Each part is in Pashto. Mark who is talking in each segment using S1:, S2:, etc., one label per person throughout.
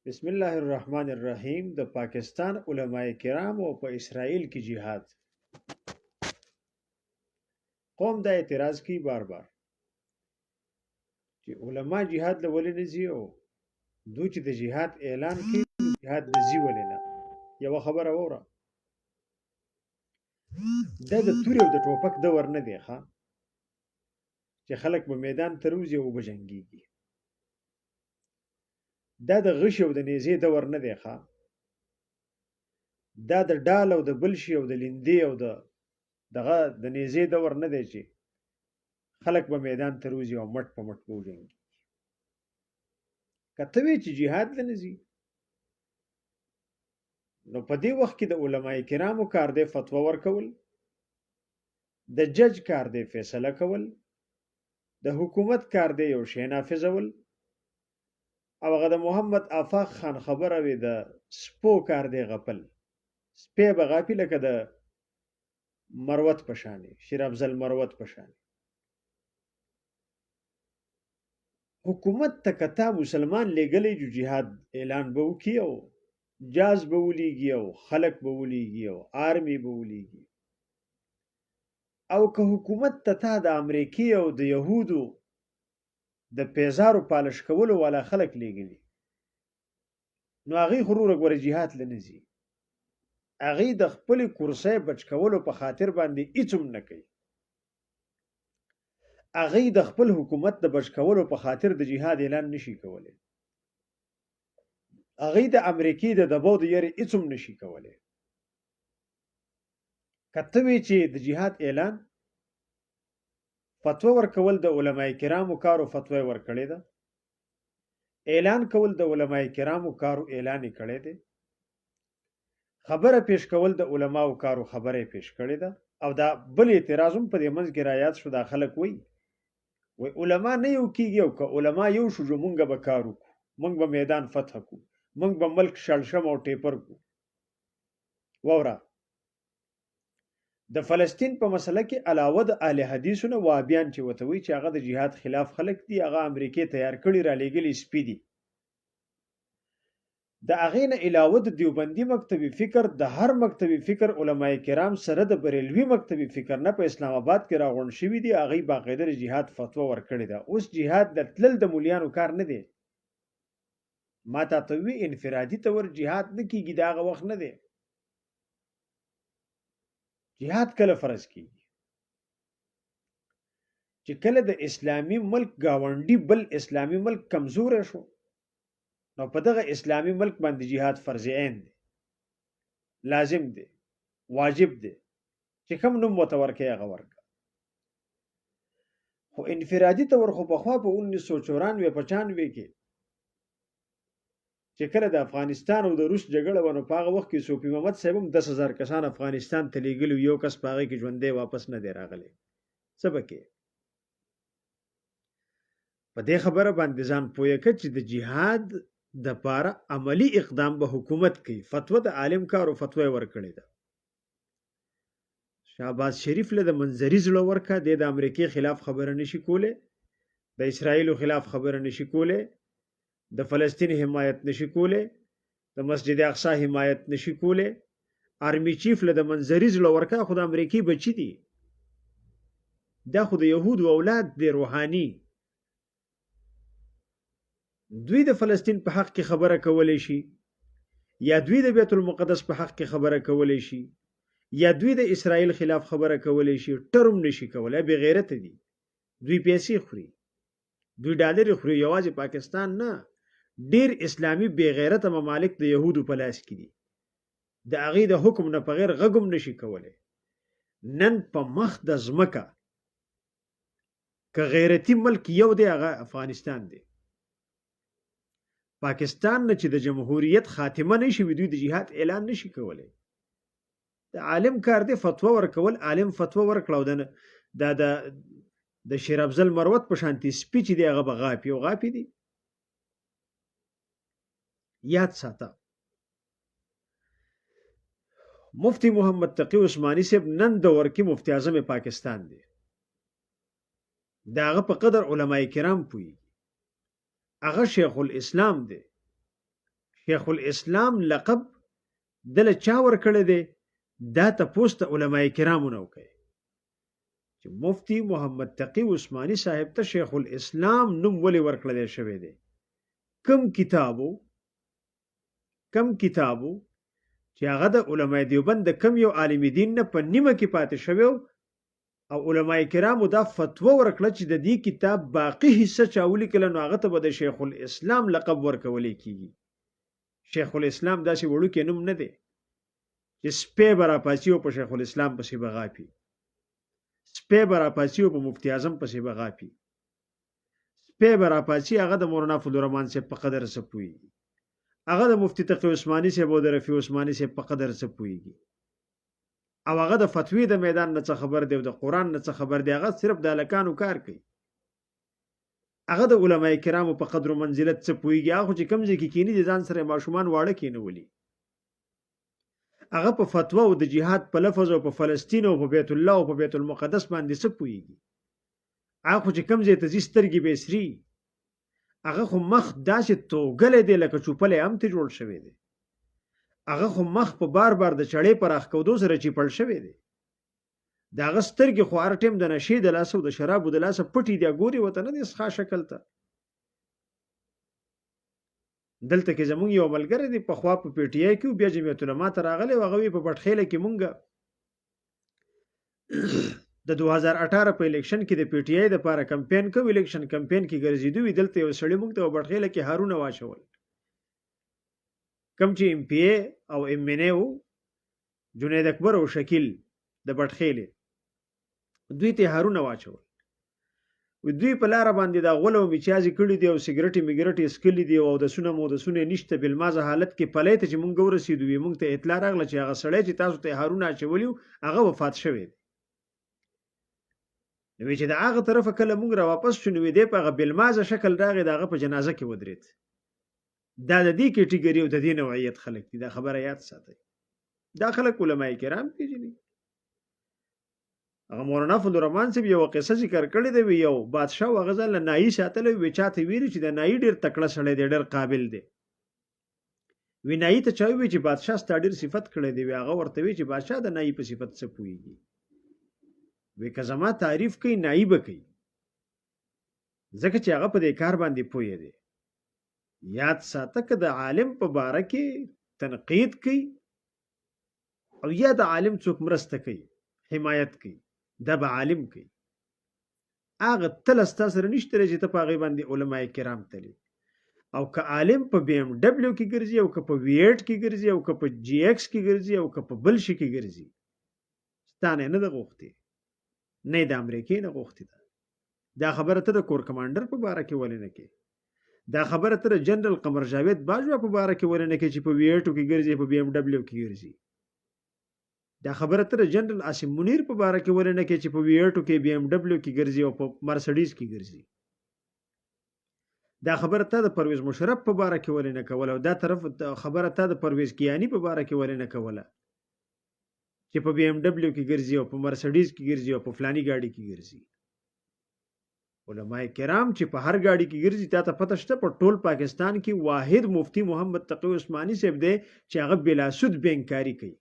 S1: بسم الله الرحمن الرحیم د پاکستان علماء کرام او په اسرائیل کې جهاد قوم دا اعتراض کوي بار بار چې علما جهاد لولې نه زی او دوی چې د جهاد اعلان کوي جهاد د زی ولې نه یو خبره وره د توري او د ټوپک د ور نه دی ښا چې خلک په میدان تروزي او بجنګيږي دا د غش او د نيزي د ور نه دی ښا دا د ډال او د بلشي او د لیندې او دغه د نيزي د ور نه دی چې خلک په میدان تروزي او مټ په مټ وجنګي کته وی چې jihad لنزي نو په دې وخت کې د علماي کرامو کار دی فتوا ورکول د جج کار دی فیصله کول د حکومت کار دی یو شی نافذول او هغه د محمد آفاق خان خبره وی د سپو کار دی غپل سپې به غافي لکه د مروت پشانی شیر افضل مروت پشانی حکومت تکتا مسلمان لګلې جو جهاد اعلان به وکي او جاز به ولېږي او خلق به ولېږي او آرمي به ولېږي او که حکومت ته د امریکای او د يهودو د پیزارو پالش کولو والا خلق لګلي نو هغه غرور غوړي jihad لنزي هغه د خپل کرسۍ بچ کولو په خاطر باندې هیڅم نه کوي هغه د خپل حکومت د بچ کولو په خاطر د jihad اعلان نشي کولای هغه د امریکای د دباو د یری هیڅم نشي کولای کته وی چې د jihad اعلان فتوا ورکول د علماء کرامو کارو فتوا ورکړی ده اعلان کول د علماء کرامو کارو اعلان کړی دی خبره پیش کول د علماو کارو خبره پیش کړی ده او دا بل اعتراضم په دې منځ کې رايات شو د خلک وای علما نه یو کیږي او که علما یو شو مونږ به کارو مونږ به میدان فتح کو مونږ به ملک شړشم او ټیپر کو ووره د فلسطین په مسله کې علاوه د اهل حدیثونو وابیان چې وتوي چې هغه د جهاد خلاف خلک دي هغه امریکای تیار کړي را لېګلي سپیدي د هغه نه علاوه د دیوبندي مکتبي فکر د هر مکتبي فکر علماء کرام سره د بریلوي مکتبي فکر نه په اسلام آباد کې راغون شوی دي هغه باقاعده جهاد فتوا ورکړي ده اوس جهاد د تلل د مولیانو کار نه دی ما ته توي انفرادي تور جهاد نه کیږي دا هغه وخت نه دی جهاد کله فرض کیږي چې کله د اسلامی ملک گاونډي بل اسلامی ملک کمزور شو نو په دغه اسلامی ملک باندې جهاد فرض عین دی لازم دی واجب دی چې کوم نوم متورکه هغه ورکا خو انفرادي تور خو په خوا په 1994 95 کې چې کله د افغانستان او د روس جګړه ونه پاغه وخت کې صوفي محمد صاحب هم 10000 کسان افغانستان ته لیږلي یو کس پاغه کې ژوندې واپس نه دی راغلی سبکه په دې خبره باندې ځان پوهه کړ چې د جهاد د پاره عملی اقدام به حکومت کوي فتوا د عالم کارو فتوا ورکړي ده شهباز شریف له د منظری زړه ورکا د امریکای خلاف خبره نشي کوله د اسرایل خلاف خبره نشي کوله د فلسطین حمایت نشي کوله د مسجد اقصی حمایت نشي کوله آرمی چیف له د منظری زړه ورکا خو د امریکای بچی دي دا خو د يهود اولاد دی روحاني دوی د فلسطین په حق کې خبره کولای شي یا دوی د بیت المقدس په حق کې خبره کولای شي یا دوی د اسرائیل خلاف خبره کولای شي ټرم نشي کولای به غیرت دي دوی پیسې خوري دوی ډالر خوري یوازې پاکستان نه ډیر اسلامی بے غیرت ممالک د يهودو په لاس کې دي د هغه د حکم نه بغیر غږم نشي کولای نن په مخ د زمکا که غیرتی ملک یو دی هغه افغانستان دی پاکستان نه چې د جمهوریت خاتمه نشي دوی د جهاد اعلان نشي کولای د عالم کار دی فتوا ورکول عالم فتوا ورکړو د شیر افضل مروت په شانتي سپیچ دی هغه بغاپی او غاپی دی یاد ساته مفتی محمد تقی عثماني صاحب نن د ورکی مفتی اعظم پاکستان دی داغه په قدر علماء کرام پوي هغه شیخ الاسلام دی شیخ الاسلام لقب دله چا ورکړی دی؟ دا تپوس ته علماء کرامو نه وکړئ چې مفتی محمد تقی عثماني صاحب ته شیخ الاسلام نوم ولې ورکړل شوی دی؟ کم کتابو چې هغه د علماء دیوبند د کم یو عالم دین نه په نیمه کې پاتې شوی او علماء کرامو دا فتوا ورکړه چې د دې کتاب باقی حصہ چا ولیکل نو هغه ته به د شیخ الاسلام لقب ورکول کیږي. شیخ الاسلام داسې وړوکی نوم نه دی چې سپی به راپاڅي او په شیخ الاسلام پسې به غاپي، سپی به راپاڅي او په مفتی اعظم پسې به غاپي، سپی به راپاڅي هغه د مولانا فضل الرحمن صاحب په قدر څه پوهېږي، هغه د مفتی تقی عثماني صاحب او د رفیع عثماني صاحب په قدر څه پوهېږي، او هغه د فتوی د میدان نه څه خبر دی او د قرآن نه څه خبر دی، هغه صرف د هلکانو کار کوي. هغه د علماء کرامو په قدر و منزلت څه پوهېږي، هغه خو چې کوم ځای کې کیني د ځان سره ماشومان واړه کینولي، هغه په فتوا او د جهاد په لفظ او په فلسطین او په بیت الله او په بیت المقدس باندې څه پوهېږي، هغه خو چې کوم ځای ته ځي سترګې به یې سري، هغه خو مخ داسې توږلی دی لکه چوپلی هم ترې جوړ شوی دی، هغه خو مخ په بار بار د چړې په راښکودو سره چیپړ شوی دی، د هغه سترګې خو هر ټیم د نشې د لاسه او د شرابو د لاسه پټې دي، ګورې ورته نه دی ښه شکل ته. دلته کې زمونږ یو ملګری دی پخوا په پی ټی آی کې بیا جمعیت العلما ته راغلی و، هغه په بټخیله کې مونږ د 2018 په الیکشن کې د پی ټی آی دپاره کمپین کوو، الیکشن کمپین کې ګرځېدو وي، دلته یو سړي مونږ ته په بټخیله کې هارونه واچول، کم چې ایم پی ای او ایم این ای و جنید اکبر او شکیل د بټخیلې، دوی ته هارونه واچول، دوی په لاره باندې دا غول او میچازي کړي دي او سیګریټي میګریټي اسکلي دي او د سونه مو د سونه نشته بلمازه حالت کې پلی ته چې مونږ ورسېدو وي مونږ ته اطلاع راغله چې هغه سړی چې تاسو ته هارونه اچولي هغه وفات شوی دی. نو چې د هغه طرفه کله مونږ را واپس شو نو دی په هغه بلمازه شکل راغی، د هغه په جنازه کې ودرېد. دا د دې کیټګري او د دې نوعیت خلک دي، دا خبره یاد ساتئ. دا خلک علماء کرام پیژني. هغه مولانا فضل الرحمن صاحب یو قصه ذکر کړې ده، یو بادشاه هغه ځل نایی ساتلی وي، چاته ویلي چې د نایی ډېر تکړه سړی دی، ډېر قابل دی. وی نایی ته چا وویل چې بادشاه ستا ډېر صفت کړی دی، هغه ورته وی چې بادشاه د نایی په صفت څه پوهېږي؟ وی که زما تعریف کوي نایی به کوي، ځکه چې هغه په دې کار باندې پوهې دی. یاد ساته که د عالم په باره کې تنقید کوي او یا د عالم څوک مرسته کوي حمایت کوي، دا به عالم کوي، هغه تل ستا سره نشته چې ته په هغې باندې علماء کرام تلي. او که عالم په بی ام ډبلیو کې ګرځي او که په وی ایټ کې ګرځي او که په جی ایکس کې ګرځي او که په بل شي کې ګرځي، ستا نه ده غوښتې، نه د امریکې نه غوښتې ده. دا خبره ته د کور کمانډر په باره کې ولې نه کوې؟ دا خبره ته د جنرال قمر جاوید باجوه په باره کې ولې نه کوې چې په وی ایټو کې ګرځي په بی ام ډبلیو کې ګرځي؟ دا خبره ته د جنرال عاصم منیر په باره کې ولې نه کوې چې په وی ایټو کې بی ام ډبلیو کې ګرځي او په مرسډیز کې ګرځي؟ دا خبره ته د پرویز مشرف په باره کې ولې نه کوله؟ او دا طرف خبره ته د پرویز کیانی په باره کې ولې نه کوله چې په بی ام ډبلیو کې ګرځي او په مرسډیز کې ګرځي او په فلانی ګاډي کې ګرځي؟ علماء کرام چې په هر ګاډي کې ګرځي، تا ته پته شته په ټول پاکستان کې واحد مفتی محمد تقی عثماني صاحب دی چې هغه بلا سود بینکاري کوي.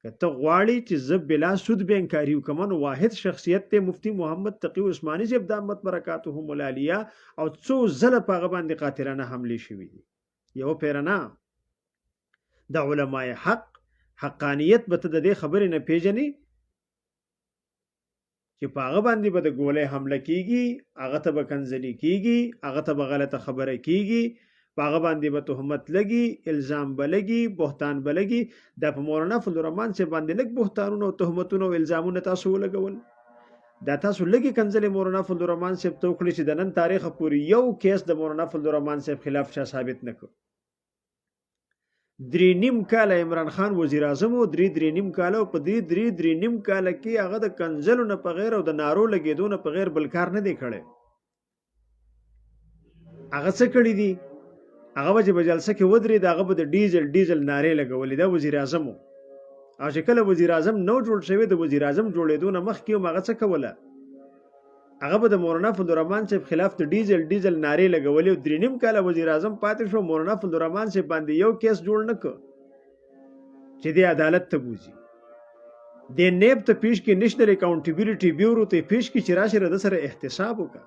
S1: که ته غواړې چې زه بلا سود بینکاري وکړم، نو واحد شخصیت دی مفتی محمد تقی عثماني صاحب دامت برکاتهم العالیه، او څو ځله په هغه باندې قاتلانه حملې شوي دي. یو پیرنه د علماء حق حقانیت به ته د دې خبرې نه پیژنې چې په هغه باندې به د ګولۍ حمله کیږي، هغه ته به کنځلي کیږي، هغه ته به غلطه خبره کیږي، په هغه باندې به تهمت لګي، الزام به لګي، بهتان به لګي. دا په مولانا فضل الرحمن صاحب باندې لږ بهتانونه او تهمتونه او الزامونه تاسو ولګول، دا تاسو لږې کنځلې مولانا فضل الرحمن صاحب ته وکړي چې د نن تاریخه پورې یو کیس د مولانا فضل الرحمن صاحب خلاف چا ثابت نه کړ. 3.5 کاله عمران خان وزیر اعظم و، 3.5 کاله، او په دې 3.5 کاله کې هغه د کنځلو نه په غیر او د نارو لګېدو نه په غیر بل کار نه دی کړی. هغه څه کړي دي؟ هغه به چې په جلسه کې ودرېد، هغه به د ډیزل نارې لګولې. دا وزیر اعظم و، او چې کله وزیر اعظم نو جوړ شوی، د وزیر اعظم جوړېدو نه مخکې هم هغه څه کوله؟ هغه به د مولانا فضل الرحمن صاحب خلاف د ډیزل نارې لګولې او 3.5 کاله وزیر اعظم پاتې شو. مولانا فضل الرحمن صاحب باندې یو کیس جوړ نه کړ چې د عدالت ته بوزي. د نیب ته پیش کې نېشنل اکاونټیبیلیټي بیورو ته پیش کې چې راشي د سره احتساب وکړه.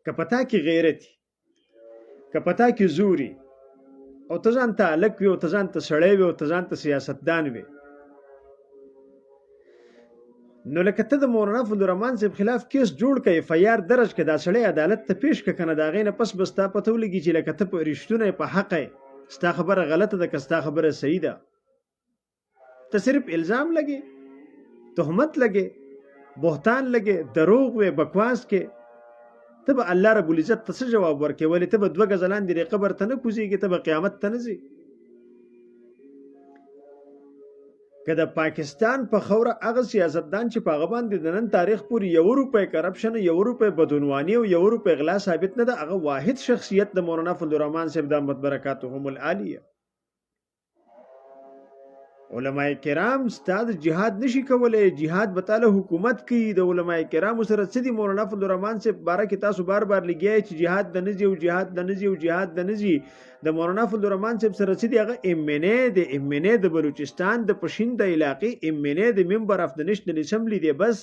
S1: که پتا کې غیرت که پتا کې زوري او ته ځان ته هلک وي او ته ځان ته سړی وي او ته ځان ته سیاستدان وي، نو لکه ته د مولانا فضل الرحمن صاحب خلاف کیس جوړ کړې، اف آی آر درج کړه، دا سړی عدالت ته پیش کړه، کنه د هغې نه پس به ستا پته ولګي چې لکه ته په رښتونه په حق یې، ستا خبره غلطه ده که ستا خبره صحیح ده. ته صرف الزام لګې، تهمت لګې، بهتان لګې، دروغ وې، بکواس کې، ته به الله رب العزت ته څه جواب ورکې؟ ولې ته به 2 ګزه لاندې قبر ته نه کوزېږې، ته به قیامت ته نه ځې. که د پاکستان په خوره هغه سیاستدان چې په هغه باندې د نن تاریخ پورې 1 روپۍ کرپشن، 1 روپۍ بدعنواني او 1 روپۍ غلا ثابت نه ده، هغه واحد شخصیت د مولانا فضل الرحمن صاحب دامت برکاتهم العالیه. علماء کرام ستاد جهاد نشي کولای، جهاد به تعالی حکومت کوي. د علماء کرام سره څه دي؟ مولانا فضل الرحمن صاحب باره کې تاسو بار لګیای چې جهاد د نزي او جهاد د نزي او جهاد د نزي. د مولانا فضل الرحمن صاحب سره څه دي؟ هغه ام ان اے د بلوچستان د پښین د علاقې ام ان اے د ممبر اف د نېشنل اسمبلی دی. بس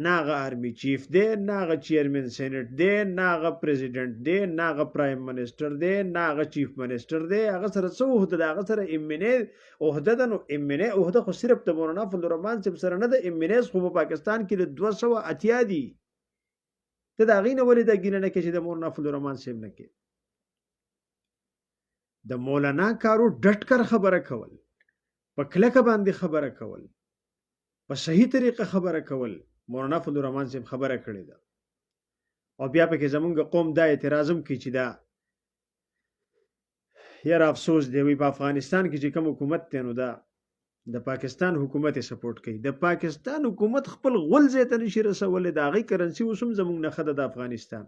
S1: ناغه آرمی چیف دی، ناغه چیرمن سینټ دی، ناغه پریزیډنټ دی، ناغه پرایم منسٹر دی، ناغه چیف منسٹر دی. هغه سره څه عہده ده؟ هغه سره ام ان اے عہده ده. نو ام ان اے عہده خو صرف د مولانا فضل الرحمن صاحب سره نه ده، ام ان اے خو په پاکستان کې د 280 دي. ته د هغې نه ولې دا ګیله نه کوې چې د مولانا فضل الرحمن صاحب نه کوې؟ د مولانا کارو ډټ کر خبره کول، په کلکه باندې خبره کول، په صحیح طریقه خبره کول، مولانا فضل الرحمن صاحب خبره کړې ده. او بیا پکې زمونږ قوم دا اعتراض هم کوي چې دا یاره افسوس دی، وی په افغانستان کې چې کوم حکومت دی نو دا د پاکستان حکومت یې سپورټ کوي. د پاکستان حکومت خپل غول ځای ته نشي رسولی، د هغې کرنسي اوس هم زمونږ نه ښه ده. د افغانستان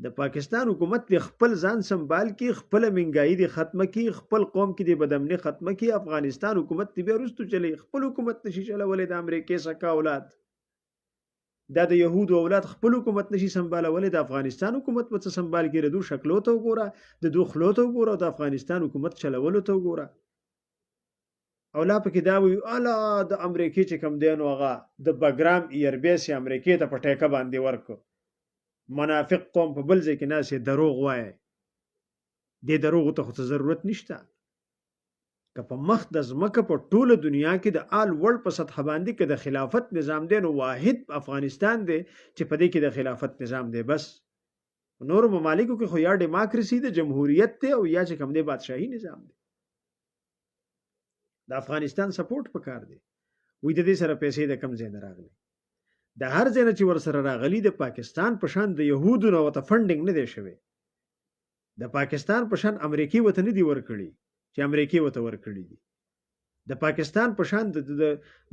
S1: د پاکستان حکومت د خپل ځان سنبال کی، خپل منګایي دی ختمه کی، خپل قوم کې دی بدامني ختمه کی. افغانستان حکومت دی بیا وروستو چلی، خپل حکومت نشي چلولی. د امریکې سکه اولاد، دا د یهودو اولاد خپل حکومت نشي سنبالولی. د افغانستان حکومت به څه سنبال کړي؟ د دوی شکلو ته وګوره، د دوی خلو ته وګوره، د افغانستان حکومت چلولو ته وګوره. او لا پکې دا وایي اله د امریکې چې کوم دی نو هغه د بګرام ایربیس یې امریکې ته په ټیکه باندې ورکړو. منافق قوم په بل ځای کې ناسې دروغ وایي. دې دروغو ته خو څه ضرورت نشته. که په مخ د ځمکه په ټوله دنیا کې د آل ورلډ په سطح باندې کې د خلافت نظام دی نو واحد افغانستان دی چې په دې کې د خلافت نظام دی. بس نور ممالکو کې خو یا ډیموکراسي د جمهوریت دی او یا چې کوم دی بادشاهي نظام دی. د افغانستان سپورټ پکار دی. وی د دې سره پیسې د کم ځای نه راغلي، د هر ځای نه چې ور سره راغلي د پاکستان په شان د یهودو نه ورته فنډینګ نه دی شوی. د پاکستان په شان امریکې ورته نه دي ورکړي چې امریکې ورته ورکړي دي. د پاکستان په شان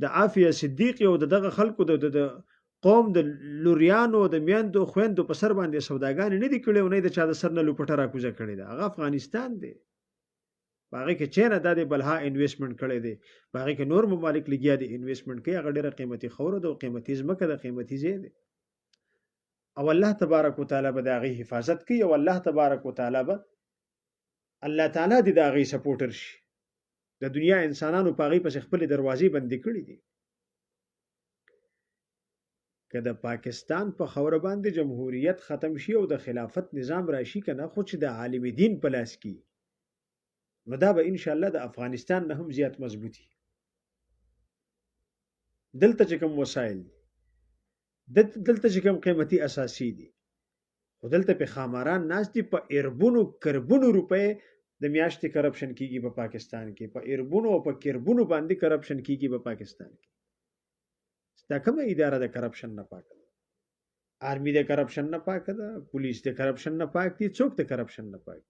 S1: د عافیه صدیقي او دغه خلکو د قوم د لوریانو د میندو خویندو په سر باندې سوداګانې نه دي کړې او نه د چا د سر نه لوپټه راکوزه کړې ده. هغه افغانستان دی. په هغې کې چین دا د بلها انویسټمنټ کړی دی، په هغې کې نور ممالک لګیا دي انویسټمنټ کوي. هغه ډېره قیمتي خوره ده او قیمتي ځمکه ده، قیمتي ځای دی. او الله تبارک وتعالی به د هغې حفاظت کوي او الله تبارک وتعالی به الله تعالی دې د هغې سپورټر شي. د دنیا انسانانو په هغې پسې خپلې دروازې بندې کړي دي. که د پاکستان په خوره باندې جمهوریت ختم شي او د خلافت نظام راشي که نه، خو چې د عالم دین په لاس کې نو دا به انشاءالله د افغانستان نه هم زیات مضبوطي. دلته چې کوم وسایل دي، دلته چې کوم قیمتي اساسي دي، خو دلته په خاماران ناست دي. په اربونو کربونو روپۍ د میاشتې کرپشن کیږي په پاکستان کې، په اربونو او په کربونو باندې کرپشن کیږي په پاکستان کې. دا کومه اداره د کرپشن نه پاکه ده؟ آرمی د کرپشن نه پاکه ده؟ پولیس د کرپشن نه پاک دي؟ څوک د کرپشن نه پاک دي؟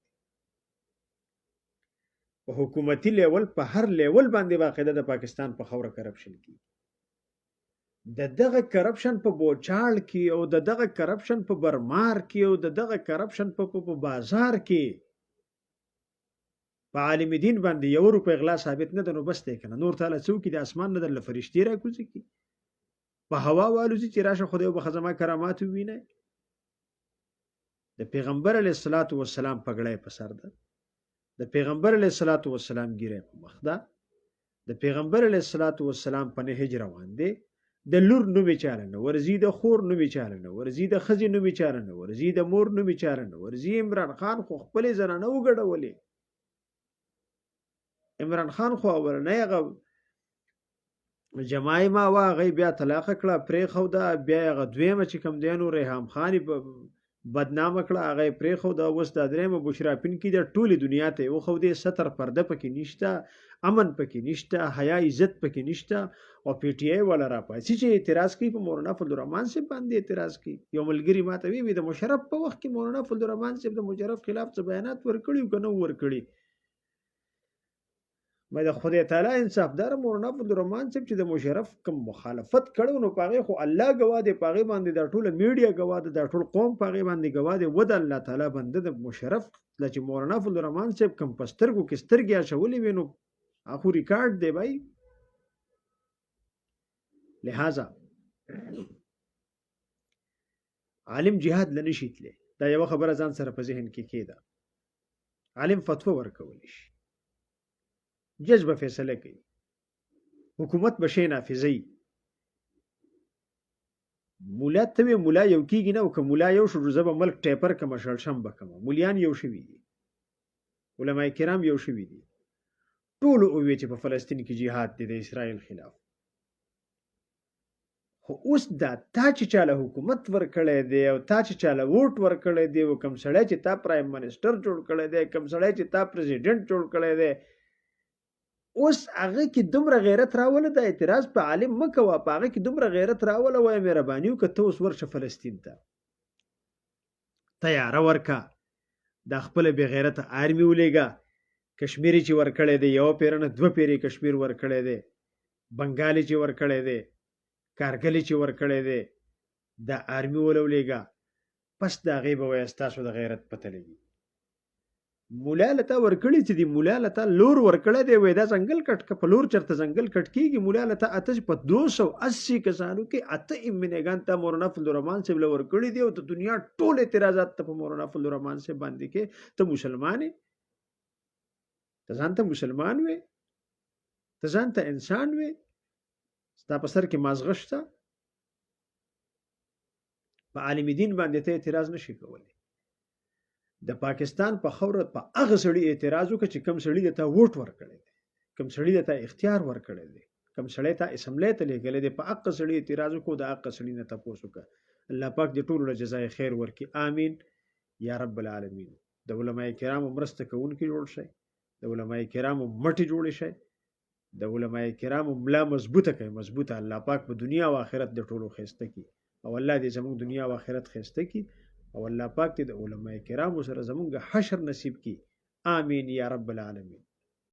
S1: په حکومتي لیول په هر لیول باندې باقاعده د پاکستان په خوره کرپشن کیږي. د دغه کرپشن په بوچاړ کې او د دغه کرپشن په برمار کې او د دغه کرپشن په بازار کې په عالم دین باندې یو روپۍ غلا ثابت نه ده نو بس دی کنه نور تعالی څوک د اسمان نه در فرشتي راکوزي کی په هوا والوزي چې راشه خدای وبخزما کرامات ویني د پیغمبر علیه الصلاۃ والسلام پګړې په سر ده د پیغمبر علیه الصلاۃ والسلام ګیره په مخ ده د پیغمبر علیه الصلاۃ والسلام په نهج روان دي د لور نومې چاله نه ورزي د خور نومې چاله نه ورزي د خزي نومې چاله نه ورزي د مور نومې چاله نه ورزي عمران خان خو خپل زنانه وګړولې عمران خان خو ورنه هغه جماعي ما واغې بیا طلاق کړه پرې خو دا بیا هغه دویمه چې کم دینو ریحام خان بدنام کړه هغه پرې خو دا وس د درېمه بشراپین کې د ټوله دنیا ته او خو دې ستر پرده پکې نشته امن پکې نشته حیا عزت پکې نشته او پی ټی آی ولا را پاتې چې اعتراض کوي په مولانا فضل الرحمن سے باندې اعتراض کوي یو ملګری ماته وی د مشرف په وخت کې مولانا فضل الرحمن سے د مشرف خلاف څه بیانات ورکړي کنه ورکړي مې د خدای تعالی انصافدار مولانا فضل الرحمن صاحب چې د مشرف کوم مخالفت کړو نو پاغه خو الله گواه دی پاغه باندې د ټوله میډیا گواه دی د ټول قوم پاغه باندې گواه دی ود الله تعالی بنده د مشرف چې مولانا فضل الرحمن صاحب کوم پسترګو کې سترګیا شولې وینو اخو ریکارډ دی بھائی لہذا عالم جهاد لنشیتله دا یو خبره ځان سره په ذهن کې کېده عالم فتوا ورکول شي جذبه فیصله کوي حکومت بشي نافذي مولا ته مولا یو کیږي نه او که مولا یو شو زبه ملک ټیپر کما شړشم بکما مولیان یو شوي دي علماء کرام یو شوي دي ټول او وی چې په فلسطین کې jihad دي د اسرائیل خلاف خو اوس دا تا چې چاله حکومت ورکړی دی او تا چې چاله ووټ ورکړی دی او کم سړی چې تا پرایم منسٹر جوړ کړی دی کم سړی چې تا پریزیډنټ جوړ کړی دی اوس هغه کې دومره غیرت راوله د اعتراض په عالم مکوه په هغه کې دومره غیرت راوله وای مهرباني وکړه ته اوس ورشه فلسطین ته تیاره ورکا د خپل بې غیرته آرمي ولیږه کشمیري چې ورکړی دی یو پیرنه دوه پیرې کشمیر ورکړی دی بنګالي چې ورکړی دی کارګلي چې ورکړی دی د آرمي ولولیږه پس د هغې به وایي ستاسو د غیرت پته لګي مولا لتا ورکړی چې دی مولا لتا لور ورکړی دی وای دا ځنګل کټ که په لور چرته ځنګل کټ کېږي مولا لتا اته په 280 کسانو کې اته امنګان ته مولانا فضل الرحمن صاحب له ورکړی دی او د دنیا ټول اعتراضات ته په مولانا فضل الرحمن صاحب باندې کې ته مسلمان یې ته ځان ته مسلمان وې ته ځان ته انسان وې ستا په سر کې مازغه شته په عالم دین باندې ته اعتراض نشي کولی د پاکستان په خوره په هغه سړي اعتراض وکړي چې کم سړي ته ووټ ورکړي دي کم سړي ته اختیار ورکړي دي کم سړي ته اسمبلی ته لېږلي دي په هغه سړي اعتراض وکړو د هغه سړي نه تاسو وکړه الله پاک دې ټول له جزای خیر ورکړي امين یا رب العالمین د علماء کرامو مرسته کوونکي جوړ شي د علماء کرامو مټي جوړ شي د علماء کرامو ملا مضبوطه کوي مضبوطه الله پاک په دنیا او آخرت د ټولو خسته کی او الله دې زموږ دنیا او آخرت خسته کی او الله پاک دې د علماء کرامو سره زموږ حشر نصیب کی آمین یا رب العالمین